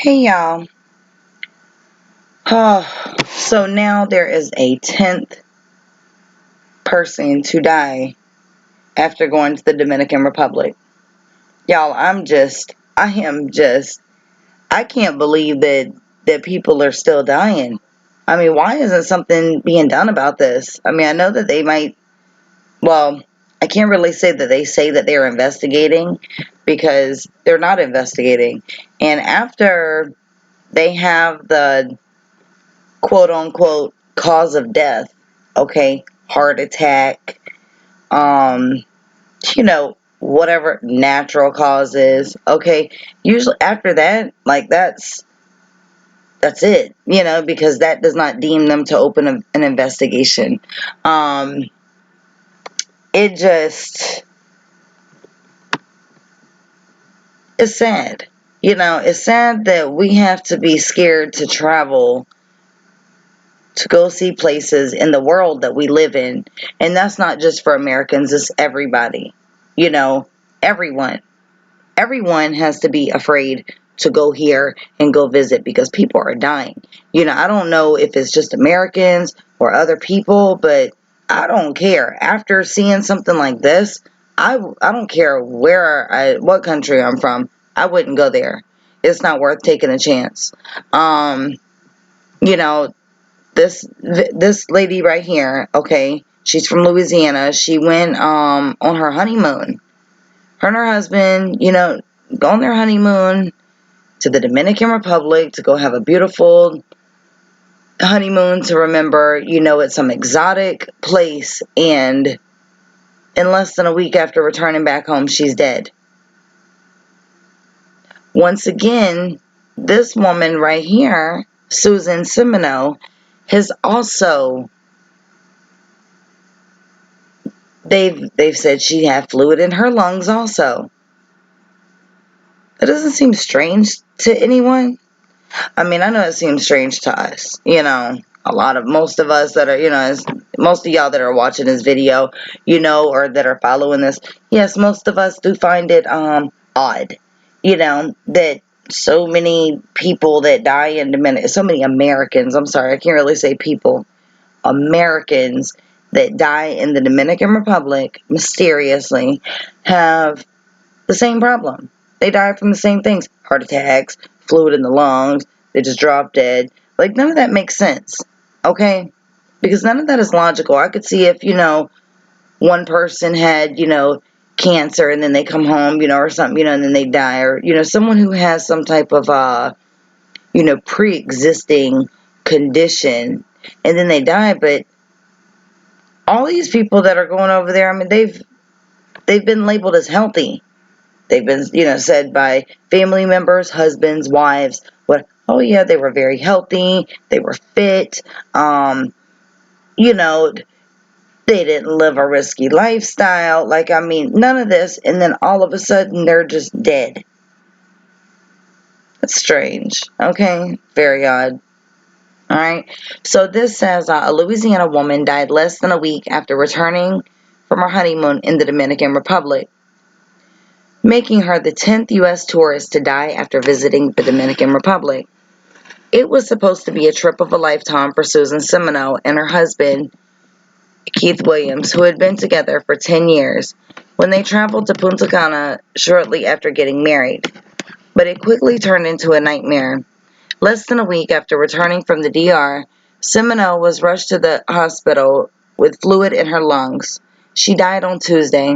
Hey y'all. So now there is a 10th person to die after going to the Dominican Republic. Y'all, I can't believe that people are still dying. I mean, why isn't something being done about this? I mean, I know that they might, well, I can't really say that they're investigating because they're not investigating. And after they have the quote unquote cause of death, okay, heart attack, um whatever natural causes, okay, usually after that, like, that's it, because that does not deem them to open an investigation. It just it's sad. It's sad that we have to be scared to travel to go see places in the world that we live in. And that's not just for Americans, it's everybody. You know, everyone. Everyone has to be afraid to go here and go visit because people are dying. I don't know if it's just Americans or other people, but I don't care. After seeing something like this, I don't care what country I'm from. I wouldn't go there. It's not worth taking a chance. You know, this lady right here, okay, she's from Louisiana. She went on her honeymoon. Her and her husband, go on their honeymoon to the Dominican Republic to go have a beautiful honeymoon to remember, it's some exotic place, and in less than a week after returning back home, she's dead. Once again, this woman right here, Susan Simoneaux, has also they've said she had fluid in her lungs also. That doesn't seem strange to anyone. I mean, I know it seems strange to us. Most of us that are, most of y'all that are watching this video, or that are following this, yes, most of us do find it odd, that so many people that die in Dominican, so many Americans, I'm sorry, I can't really say people, Americans that die in the Dominican Republic mysteriously have the same problem. They die from the same things. Heart attacks, fluid in the lungs, they just drop dead. Like, none of that makes sense, okay? Because none of that is logical. I could see if, one person had, cancer and then they come home, or something, and then they die. Or, someone who has some type of, pre-existing condition and then they die. But all these people that are going over there, I mean, they've been labeled as healthy. They've been, said by family members, husbands, wives, oh yeah, they were very healthy, they were fit, you know, they didn't live a risky lifestyle. Like, I mean, none of this, and then all of a sudden they're just dead. That's strange, okay? Very odd. Alright, so this says a Louisiana woman died less than a week after returning from her honeymoon in the Dominican Republic, making her the 10th U.S. tourist to die after visiting the Dominican Republic. It was supposed to be a trip of a lifetime for Susan Simoneaux and her husband, Keith Williams, who had been together for 10 years, when they traveled to Punta Cana shortly after getting married. But it quickly turned into a nightmare. Less than a week after returning from the DR, Simoneaux was rushed to the hospital with fluid in her lungs. She died on Tuesday.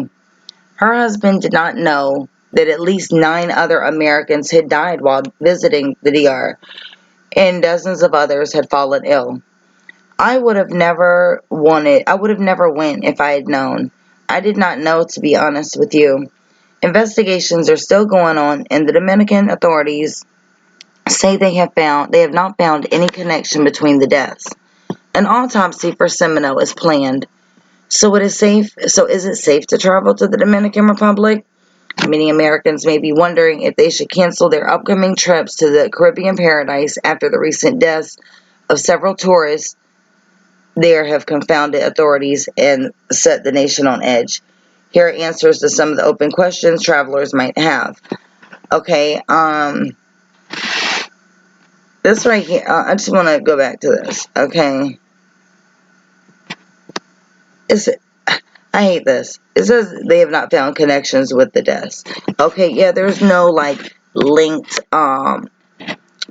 Her husband did not know that at least 9 other Americans had died while visiting the DR, and dozens of others had fallen ill. I would have never went if I had known. I did not know, to be honest with you. Investigations are still going on, and the Dominican authorities say they have not found any connection between the deaths. An autopsy for Simoneaux is planned. So is it safe to travel to the Dominican Republic? Many Americans may be wondering if they should cancel their upcoming trips to the Caribbean paradise after the recent deaths of several tourists there have confounded authorities and set the nation on edge. Here are answers to some of the open questions travelers might have. Okay, This right here, I just want to go back to this, okay? It's, I hate this. It says they have not found connections with the deaths. Okay, yeah, there's no, like, linked,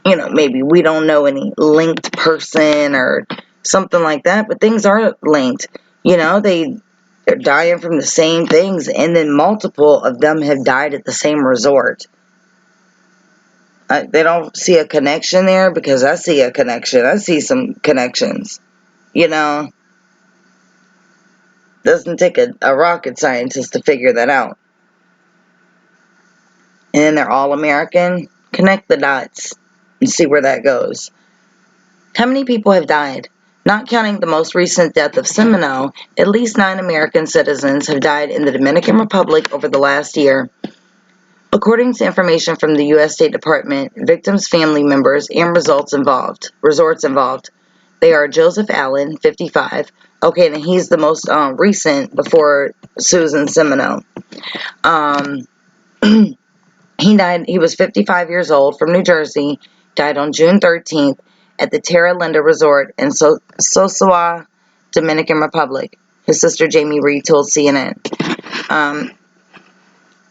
maybe we don't know any linked person or something like that, but things are linked. They're dying from the same things, and then multiple of them have died at the same resort. They don't see a connection there, because I see a connection. I see some connections. Doesn't take a rocket scientist to figure that out. And then they're all American. Connect the dots and see where that goes. How many people have died? Not counting the most recent death of Simoneaux, at least 9 American citizens have died in the Dominican Republic over the last year. According to information from the U.S. State Department, victims' family members and resorts involved. They are Joseph Allen, 55. Okay, and he's the most recent before Susan Simoneaux. He died. He was 55 years old, from New Jersey. Died on June 13th at the Terra Linda Resort in Sosua, Dominican Republic. His sister Jamie Reed told CNN.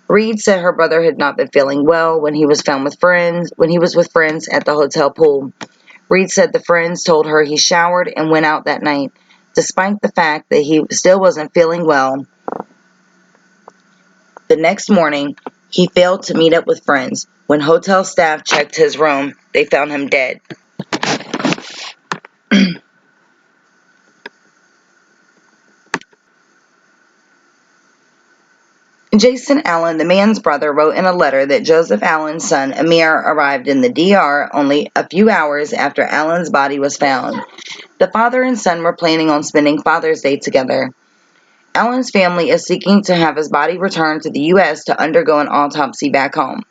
Reed said her brother had not been feeling well when he was with friends at the hotel pool. Reed said the friends told her he showered and went out that night. Despite the fact that he still wasn't feeling well, the next morning, he failed to meet up with friends. When hotel staff checked his room, they found him dead. Jason Allen, the man's brother, wrote in a letter that Joseph Allen's son, Amir, arrived in the DR only a few hours after Allen's body was found. The father and son were planning on spending Father's Day together. Allen's family is seeking to have his body returned to the U.S. to undergo an autopsy back home.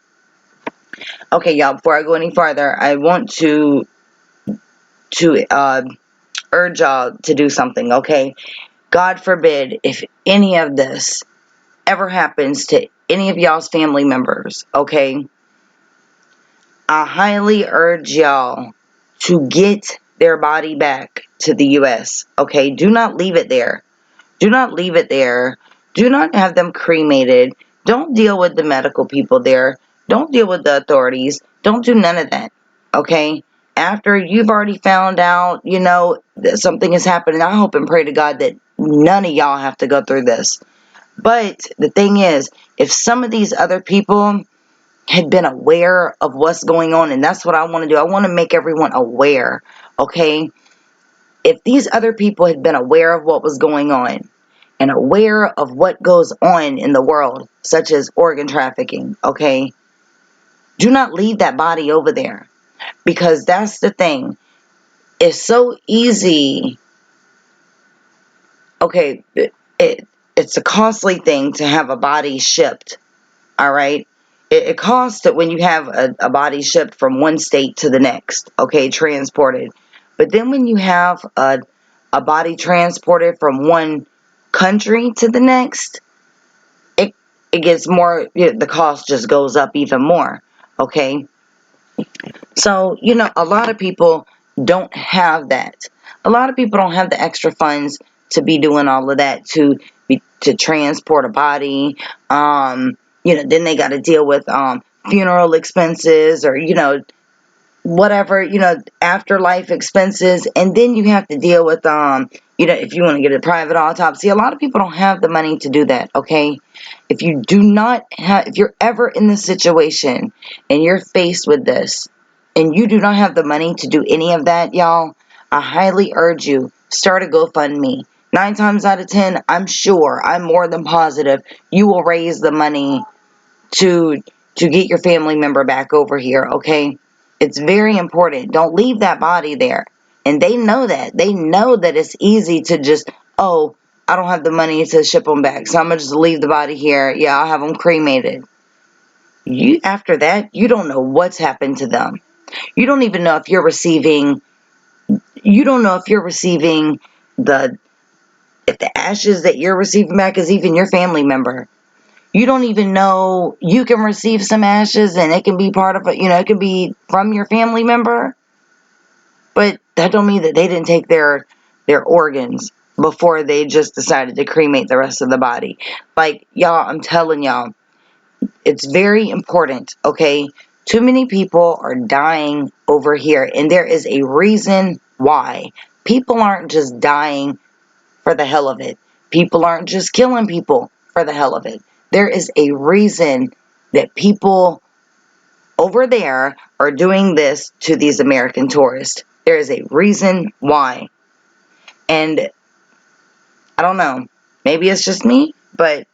Okay, y'all, before I go any farther, I want to urge y'all to do something, okay? God forbid if any of this ever happens to any of y'all's family members, okay? I highly urge y'all to get their body back to the U.S., okay? Do not leave it there. Do not leave it there. Do not have them cremated. Don't deal with the medical people there. Don't deal with the authorities. Don't do none of that, okay? After you've already found out, that something has happened, and I hope and pray to God that none of y'all have to go through this. But the thing is, if some of these other people had been aware of what's going on, and that's what I want to do. I want to make everyone aware, okay? If these other people had been aware of what was going on and aware of what goes on in the world, such as organ trafficking, okay, do not leave that body over there, because that's the thing. It's so easy. Okay, it's a costly thing to have a body shipped, all right? It costs it when you have a body shipped from one state to the next, okay, transported. But then when you have a body transported from one country to the next, it gets more, the cost just goes up even more, okay? So, a lot of people don't have that. A lot of people don't have the extra funds to be doing all of that, to transport a body. Then they got to deal with funeral expenses, or whatever, afterlife expenses, and then you have to deal with if you want to get a private autopsy. A lot of people don't have the money to do that, okay? If you're ever in this situation and you're faced with this and you do not have the money to do any of that, y'all, I highly urge you, start a GoFundMe. 9 times out of 10, I'm more than positive you will raise the money to get your family member back over here, okay? It's very important. Don't leave that body there. And they know that. They know that it's easy to just, oh, I don't have the money to ship them back, so I'm going to just leave the body here. Yeah, I'll have them cremated. After that, you don't know what's happened to them. You don't even know if you're receiving if the ashes that you're receiving back is even your family member. You don't even know you can receive some ashes and it can be part of it can be from your family member. But that don't mean that they didn't take their organs before they just decided to cremate the rest of the body. Like, y'all, I'm telling y'all, it's very important, okay? Too many people are dying over here, and there is a reason why. People aren't just dying for the hell of it. People aren't just killing people for the hell of it. There is a reason that people over there are doing this to these American tourists. There is a reason why. And I don't know. Maybe it's just me, but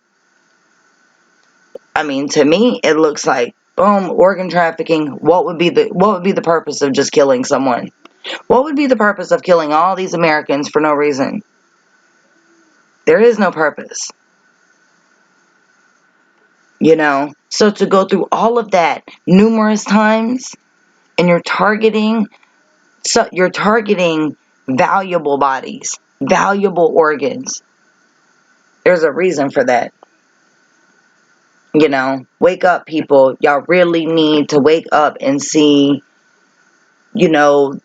I mean, to me, it looks like, boom, organ trafficking. What would be the purpose of just killing someone? What would be the purpose of killing all these Americans for no reason? There is no purpose. So to go through all of that numerous times, and you're targeting valuable bodies, valuable organs. There's a reason for that. Wake up, people. Y'all really need to wake up and see what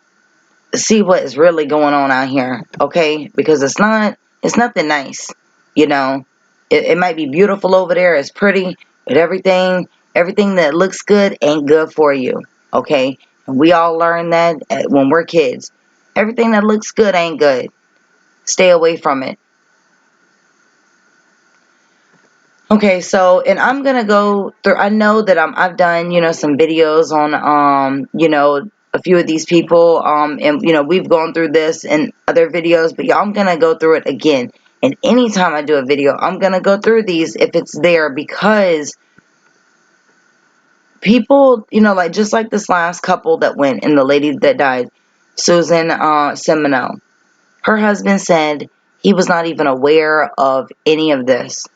is really going on out here, okay? Because it's nothing nice, It might be beautiful over there, it's pretty, but everything that looks good ain't good for you, okay? And we all learn that when we're kids. Everything that looks good ain't good. Stay away from it. Okay, so, and I'm gonna go through, I know that I've done, some videos on, a few of these people, and, we've gone through this in other videos, but yeah, I'm gonna go through it again. And anytime I do a video, I'm gonna go through these if it's there, because people, like, just like this last couple that went, and the lady that died, Susan, Simoneaux, her husband said he was not even aware of any of this.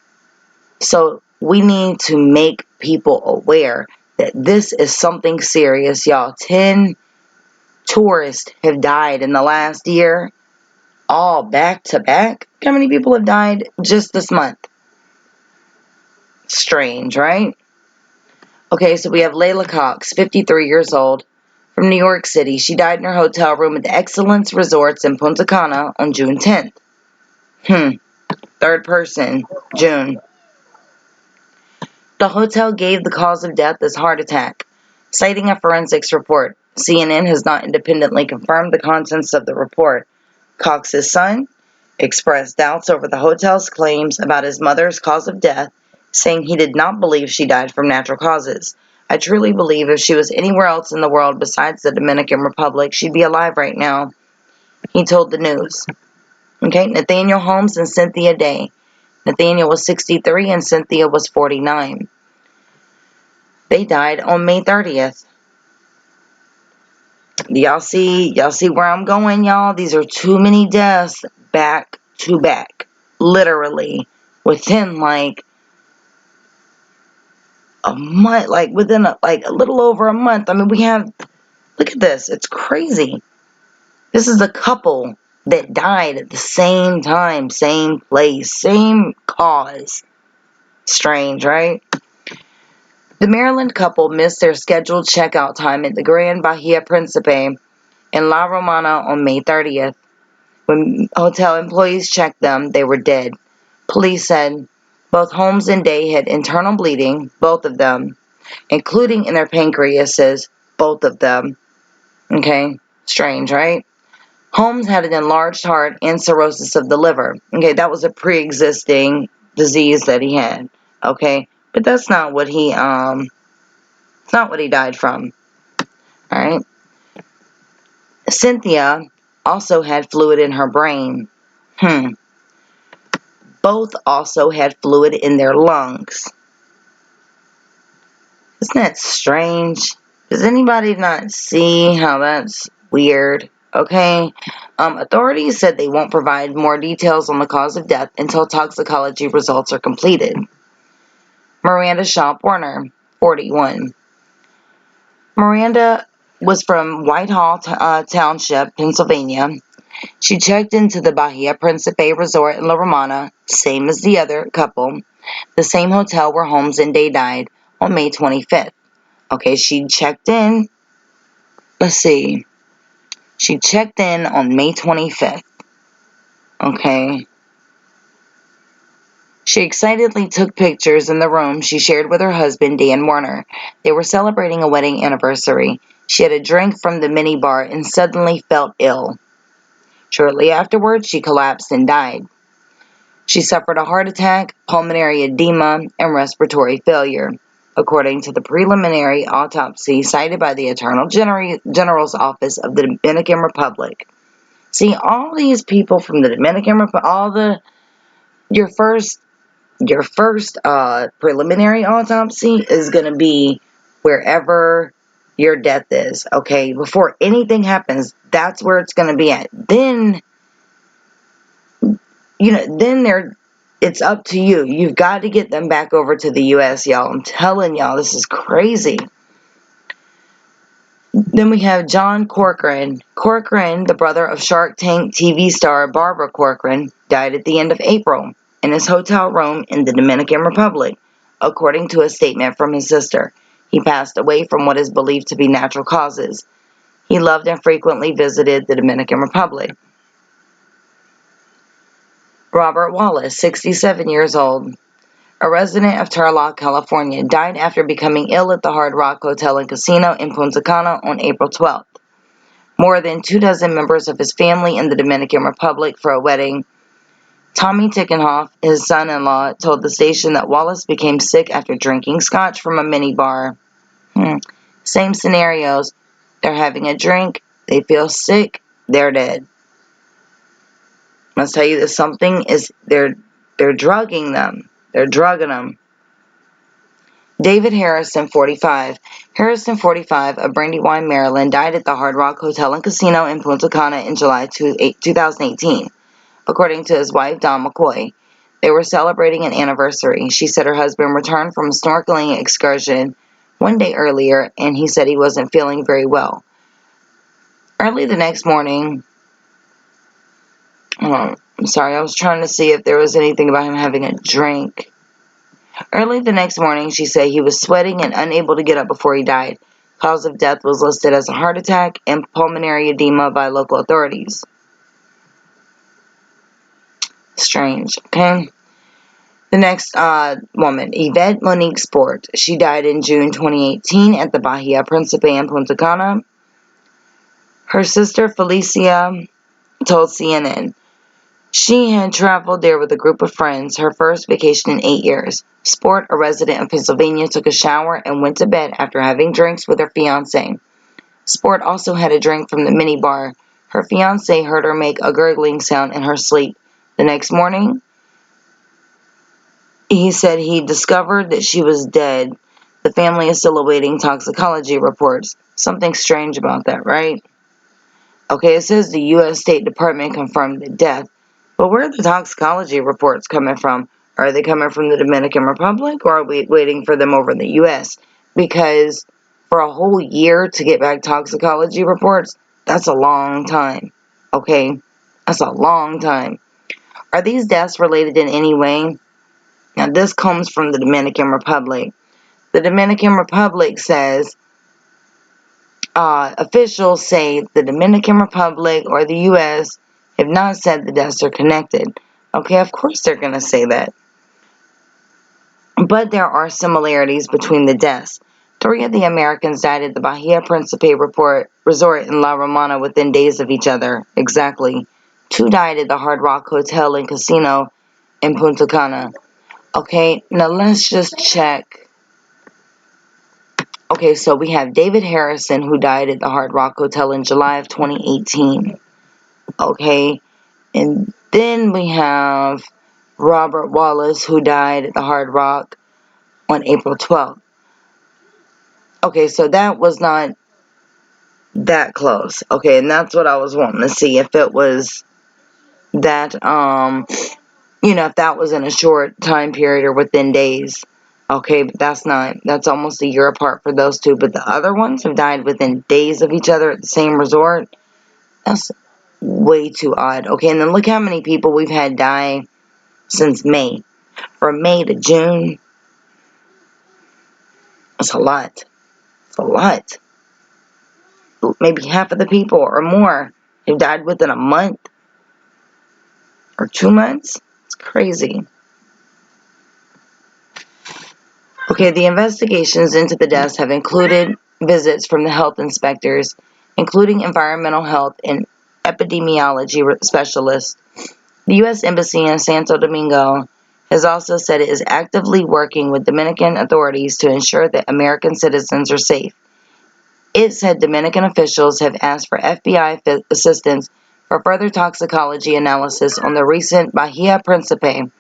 So we need to make people aware that this is something serious, y'all. 10 tourists have died in the last year, all back to back. How many people have died just this month? Strange, right? Okay, so we have Layla Cox, 53 years old, from New York City. She died in her hotel room at the Excellence Resorts in Punta Cana on June 10th. Third person, June. The hotel gave the cause of death as heart attack, citing a forensics report. CNN has not independently confirmed the contents of the report. Cox's son expressed doubts over the hotel's claims about his mother's cause of death, saying he did not believe she died from natural causes. I truly believe if she was anywhere else in the world besides the Dominican Republic, she'd be alive right now, he told the news. Okay, Nathaniel Holmes and Cynthia Day. Nathaniel was 63 and Cynthia was 49. They died on May 30th. Y'all see where I'm going, y'all? These are too many deaths back to back. Literally. Within like a month, like within a little over a month. I mean, look at this. It's crazy. This is a couple that died at the same time, same place, same cause. Strange, right? The Maryland couple missed their scheduled checkout time at the Grand Bahia Principe in La Romana on May 30th. When hotel employees checked them, they were dead. Police said both Holmes and Day had internal bleeding, both of them, including in their pancreases, both of them. Okay, strange, right? Holmes had an enlarged heart and cirrhosis of the liver. Okay, that was a pre-existing disease that he had. Okay, but that's not what he it's not what he died from. All right. Cynthia also had fluid in her brain. Both also had fluid in their lungs. Isn't that strange? Does anybody not see how that's weird? Okay. Authorities said they won't provide more details on the cause of death until toxicology results are completed. Miranda Shaw Warner, 41. Miranda was from Whitehall Township, Pennsylvania. She checked into the Bahia Principe Resort in La Romana, same as the other couple, the same hotel where Holmes and Day died, on May 25th. Okay, she checked in, let's see, She checked in on May 25th. Okay. She excitedly took pictures in the room she shared with her husband, Dan Warner. They were celebrating a wedding anniversary. She had a drink from the minibar and suddenly felt ill. Shortly afterwards, she collapsed and died. She suffered a heart attack, pulmonary edema, and respiratory failure, according to the preliminary autopsy cited by the Attorney General's Office of the Dominican Republic. See, all these people from the Dominican Republic, your first preliminary autopsy is going to be wherever your death is, okay? Before anything happens, that's where it's going to be at. Then, it's up to you. You've got to get them back over to the U.S., y'all. I'm telling y'all, this is crazy. Then we have John Corcoran. Corcoran, the brother of Shark Tank TV star Barbara Corcoran, died at the end of April in his hotel room in the Dominican Republic, according to a statement from his sister. He passed away from what is believed to be natural causes. He loved and frequently visited the Dominican Republic. Robert Wallace, 67 years old, a resident of Turlock, California, died after becoming ill at the Hard Rock Hotel and Casino in Punta Cana on April 12th. More than 24 members of his family in the Dominican Republic for a wedding. Tommy Tickenhoff, his son-in-law, told the station that Wallace became sick after drinking scotch from a minibar. Same scenarios. They're having a drink, they feel sick, they're dead. Let's tell you that something is, they're drugging them. They're drugging them. David Harrison, 45. Harrison, 45, of Brandywine, Maryland, died at the Hard Rock Hotel and Casino in Punta Cana in July 2018, according to his wife, Dawn McCoy. They were celebrating an anniversary. She said her husband returned from a snorkeling excursion one day earlier, and he said he wasn't feeling very well. Early the next morning, I'm sorry, I was trying to see if there was anything about him having a drink. Early the next morning, she said he was sweating and unable to get up before he died. Cause of death was listed as a heart attack and pulmonary edema by local authorities. Strange, okay? The next woman, Yvette Monique Sport. She died in June 2018 at the Bahia Principe in Punta Cana. Her sister, Felicia, told CNN she had traveled there with a group of friends, her first vacation in 8 years. Sport, a resident of Pennsylvania, took a shower and went to bed after having drinks with her fiancé. Sport also had a drink from the minibar. Her fiancé heard her make a gurgling sound in her sleep. The next morning, he said he discovered that she was dead. The family is still awaiting toxicology reports. Something strange about that, right? Okay, it says the U.S. State Department confirmed the death. But where are the toxicology reports coming from? Are they coming from the Dominican Republic, or are we waiting for them over in the U.S.? Because for a whole year to get back toxicology reports, that's a long time. Okay? That's a long time. Are these deaths related in any way? Now, this comes from the Dominican Republic. The Dominican Republic says, officials say the Dominican Republic or the U.S. have not said the deaths are connected. Okay, of course they're going to say that. But there are similarities between the deaths. 3 of the Americans died at the Bahia Principe resort in La Romana within days of each other. Exactly. 2 died at the Hard Rock Hotel and Casino in Punta Cana. Okay, now let's just check. Okay, so we have David Harrison, who died at the Hard Rock Hotel in July of 2018. Okay, and then we have Robert Wallace, who died at the Hard Rock on April 12th. Okay, so that was not that close. Okay, and that's what I was wanting to see, if it was that, if that was in a short time period or within days. Okay, but that's almost a year apart for those 2. But the other ones have died within days of each other at the same resort. That's way too odd. Okay, and then look how many people we've had die since May. From May to June. That's a lot. It's a lot. maybe half of the people or more have died within a month or 2 months. It's crazy. Okay, the investigations into the deaths have included visits from the health inspectors, including environmental health and epidemiology specialists. The U.S. Embassy in Santo Domingo has also said it is actively working with Dominican authorities to ensure that American citizens are safe. It said Dominican officials have asked for FBI assistance for further toxicology analysis on the recent Bahia Principe.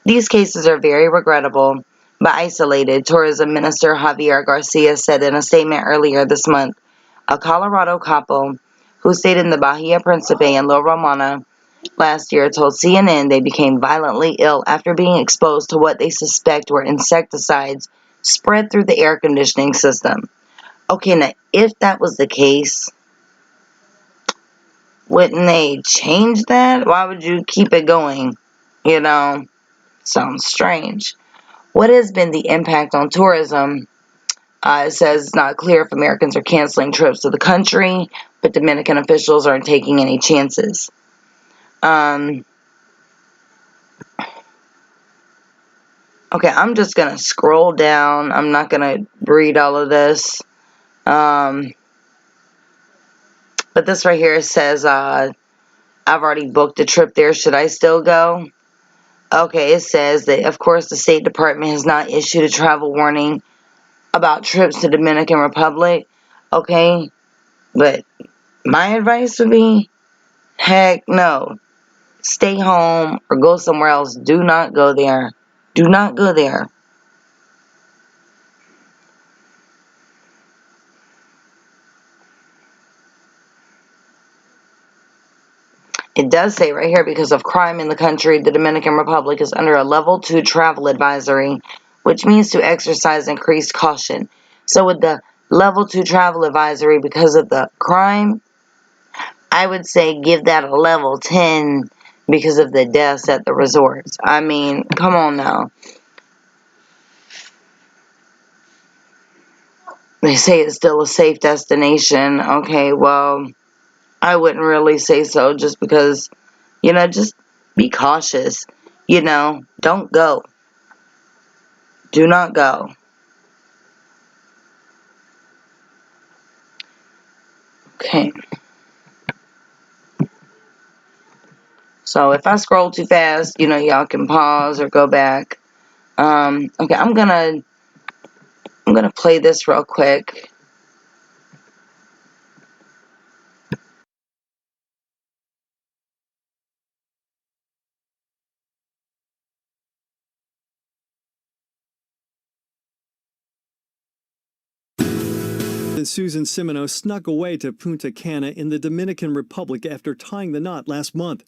These cases are very regrettable but isolated, Tourism Minister Javier Garcia said in a statement earlier this month. A Colorado couple who stayed in the Bahia Principe in La Romana last year told CNN they became violently ill after being exposed to what they suspect were insecticides spread through the air conditioning system. Okay, now, if that was the case, wouldn't they change that? Why would you keep it going? Sounds strange. What has been the impact on tourism? It says it's not clear if Americans are canceling trips to the country, but Dominican officials aren't taking any chances. Okay, I'm just going to scroll down. I'm not going to read all of this. But this right here says, I've already booked a trip there. Should I still go? Okay, it says that, of course, the State Department has not issued a travel warning about trips to Dominican Republic. Okay, but my advice would be, heck no. Stay home or go somewhere else. Do not go there. Do not go there. It does say right here, because of crime in the country, the Dominican Republic is under a level 2 travel advisory, which means to exercise increased caution. So with the level 2 travel advisory, because of the crime, I would say give that a level 10 because of the deaths at the resorts. I mean, come on now. They say it's still a safe destination. Okay, well, I wouldn't really say so, just because, just be cautious. Don't go. Do not go. Okay. So if I scroll too fast, y'all can pause or go back. Okay, I'm gonna play this real quick. Susan Simoneaux snuck away to Punta Cana in the Dominican Republic after tying the knot last month.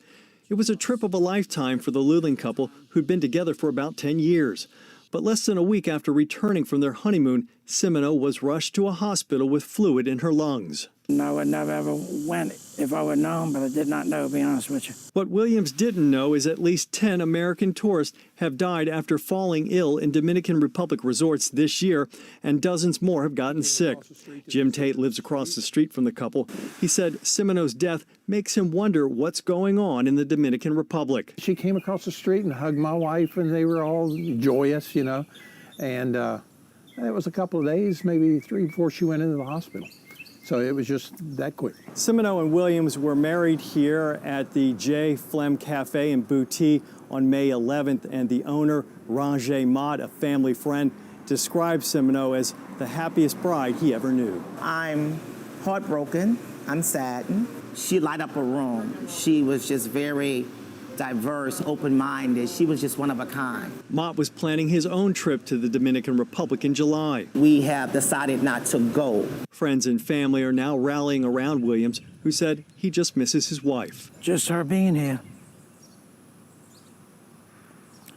It was a trip of a lifetime for the Luling couple, who'd been together for about 10 years. But less than a week after returning from their honeymoon, Simoneaux was rushed to a hospital with fluid in her lungs. I would never ever went if I would known, but I did not know, to be honest with you. What Williams didn't know is at least 10 American tourists have died after falling ill in Dominican Republic resorts this year, and dozens more have gotten sick. Jim Tate lives across the street from the couple. He said Simoneaux's death makes him wonder what's going on in the Dominican Republic. She came across the street and hugged my wife, and they were all joyous, and it was a couple of days, maybe 3 before she went into the hospital. So it was just that quick. Simoneaux and Williams were married here at the J. Flem Cafe and Boutique on May 11th, and the owner, Roger Mott, a family friend, described Simoneaux as the happiest bride he ever knew. I'm heartbroken. I'm saddened. She light up a room. She was just very diverse, open-minded. She was just one of a kind. Mott was planning his own trip to the Dominican Republic in July. We have decided not to go. Friends and family are now rallying around Williams, who said he just misses his wife. Just her being here.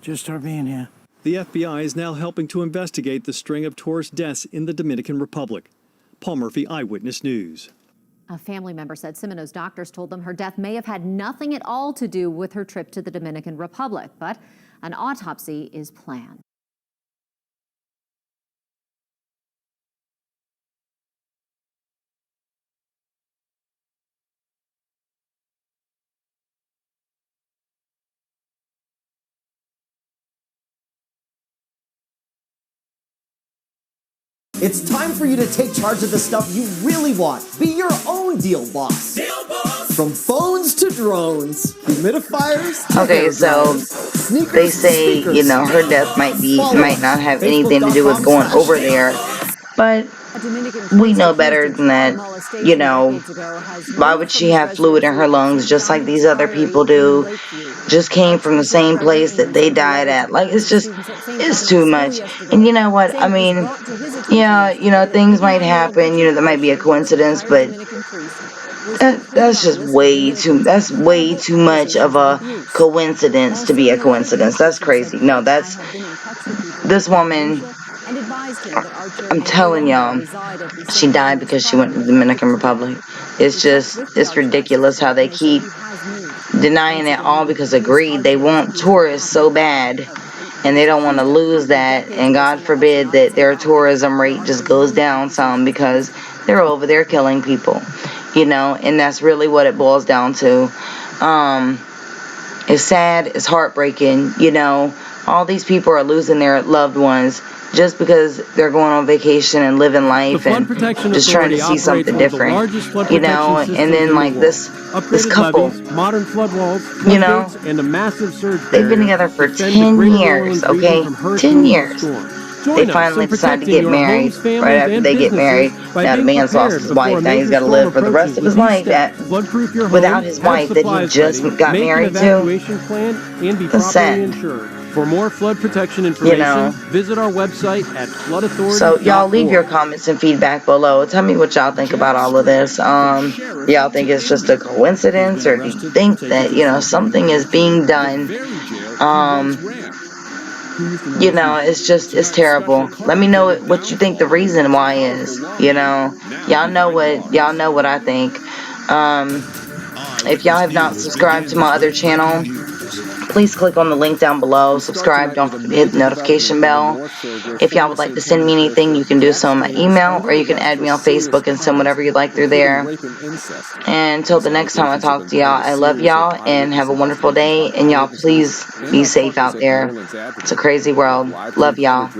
Just her being here. The FBI is now helping to investigate the string of tourist deaths in the Dominican Republic. Paul Murphy, Eyewitness News. A family member said Simoneaux's doctors told them her death may have had nothing at all to do with her trip to the Dominican Republic, but an autopsy is planned. It's time for you to take charge of the stuff you really want. Be your own deal boss. Deal boss! From phones to drones, humidifiers to Okay, hair so dryers, sneakers they to say, speakers. you know, her death might not have anything to do with going over there, but we know better than that. You know, why would she have fluid in her lungs just like these other people do? Just came from the same place that they died at. Like, it's too much. And you know what? I mean, yeah, you know, things might happen, you know, that might be a coincidence, but that's way too much of a coincidence to be a coincidence. That's crazy. No, this woman, I'm telling y'all, she died because she went to the Dominican Republic. It's ridiculous how they keep denying it all because of greed. They want tourists so bad, and they don't want to lose that, and God forbid that their tourism rate just goes down some because they're over there killing people, you know, and that's really what it boils down to. It's sad, it's heartbreaking, you know, all these people are losing their loved ones just because they're going on vacation and living life and just trying to see something different, you know, and then like this couple, modern flood walls, you know, and a massive surge they've been together for 10 years, okay? 10 years. They finally decided to get married. Right after they get married, now the man's lost his wife. Now he's got to live for the rest of his life without his wife that he just got married to. That's sad. For more flood protection information, you know, visit our website at floodauthority.org. So y'all leave your comments and feedback below. Tell me what y'all think about all of this. Y'all think it's just a coincidence, or do you think that, you know, something is being done? You know, it's terrible. Let me know what you think the reason why is. You know, y'all know what I think. If y'all have not subscribed to my other channel, please click on the link down below. Subscribe. Don't forget to hit the notification bell. If y'all would like to send me anything, you can do so on my email, or you can add me on Facebook and send whatever you'd like through there. And until the next time I talk to y'all, I love y'all and have a wonderful day. And y'all, please be safe out there. It's a crazy world. Love y'all.